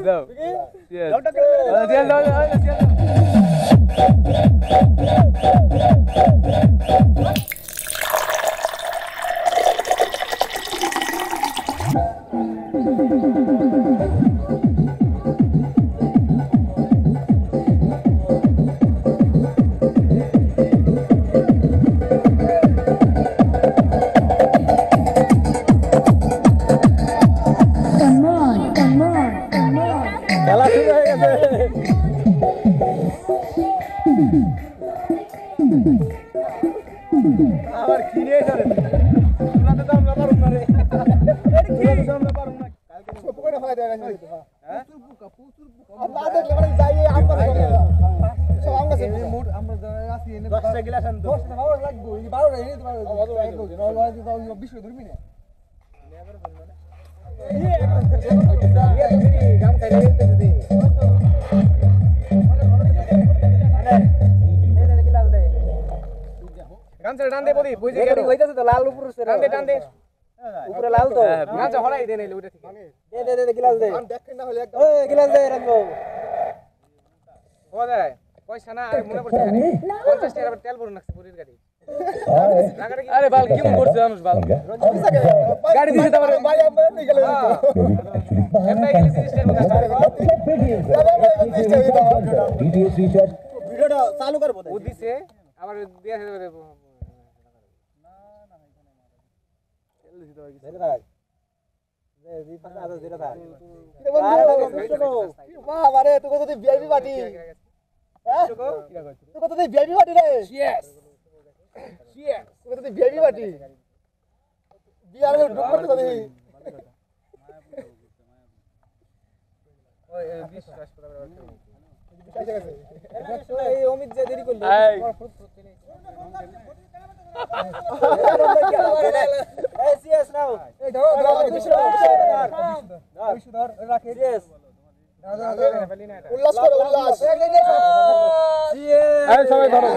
দাও Cheers Cheers দাও আবার কিনে ধরে তোমরা তো আমরা পারুম না রে তোমরা তো আমরা পারুম না কালকে সব করে ফায়দা গেছে হ্যাঁ প্রচুর পোকা আল্লাহ দেখলে মানে যাই আমরা সব আমরা সে মুড আমরা আসি এনে 10টা গ্লাস আনতো 10টা খাওয়া লাগবে এই 12টা এনে তোমার 20 ধরবি না নেবার বল মানে এই গাম খাইলে দিতে দে গামছা টান দে বদি বুঝে গেল হইতাছে তো লাল উপরে টান দে উপরে লাল তো গামছা হলাই দে নাইলে ওটা ঠিক দে গ্লাস দে আমি দেখেন না হলে একদম ওই গ্লাস দে রাখবো ও দে পয়সা না মনে পড়ছে 50 টাকা তেল ভরে নাকছে পুরির গাড়ি আরে বাল কি মন করছে জানোস বাল গাড়ি দিছে তো ভাই আমি নিয়ে গেল এমনি গেলি 30 টাকা ডিটিএস রিচার্জ ভিডিওটা চালু করব ও দিছে আবার দিয়েছে ভিআইপি পার্টি রে ইয়েস ইয়েস ভিআইপি পার্টি বিয়ার ঢুক করতে তো দেখি ওই বিশ্বাস করা এই অমিত যে দেরি করলি এই সিএস নাও এই ধর রাখে সিএস উল্লাস করো উল্লাস সিএস এই সবাই ধরো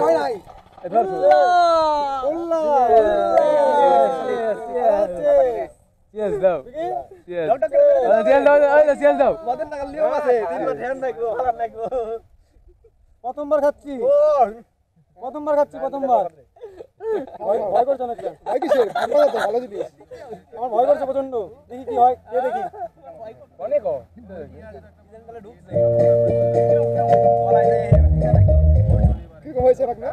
এই ধর উল্লাস সিএস দাও সিএস দাও মদন টাকা লিও আছে তিনবার ধ্যান রাখো হারাম রাখো প্রথমবার খাচ্ছি প্রথমবার ভয় করছ না কেন ভয় কিসের আমরা তো ভালো জিনিস আমার ভয় করছে প্রচন্ড দেখি কি হয় এ দেখি অনেক ঢুকছে কি হয়েছে রাখ না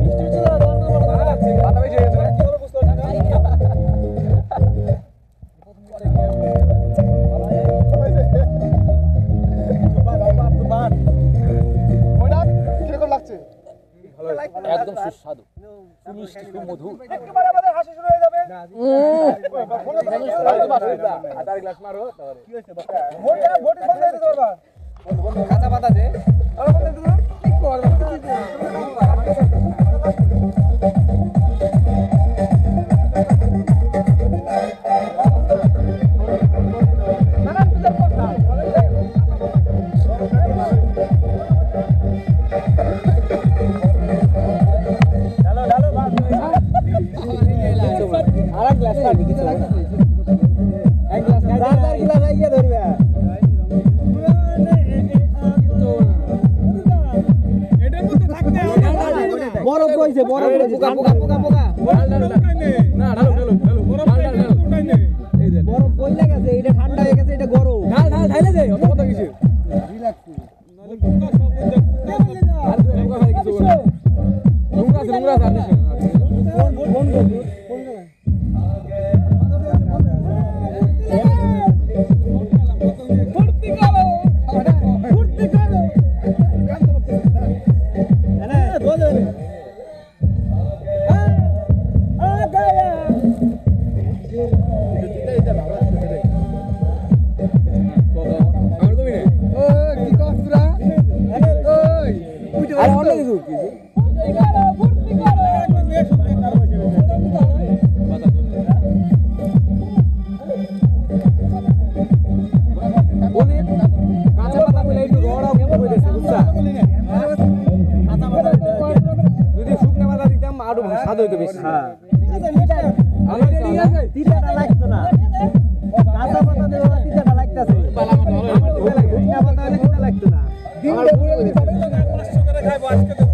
মিষ্টি ছিল মাথা বেশি হয়ে গেছে কি হবে বুঝতে পারছি একদম সুস্বাদু মিষ্টি খুব মধুর একেবারে আমাদের হাসি শুরু হয়ে যাবে আটার গ্লাস মারো তাহলে কি হইছে বাবা ভোট বন্ধ হয়ে যাবে কাঁচা পাতা দে আর বন্ধ দিও কি করব বরফ কইছে বরফ পোকা না ঢালো এই দেখ বরফ কইলা গেছে এটা ঠান্ডা হয়ে গেছে এটা গরম ঢালে দে অত কথা কিছু রিল্যাক্স নোংরা স্বাদ হইতো বেশি হ্যাঁ তিতাটা লাগতো না কাঁচা পাতা দেওয়া তিতাটা লাগতেছে খেতে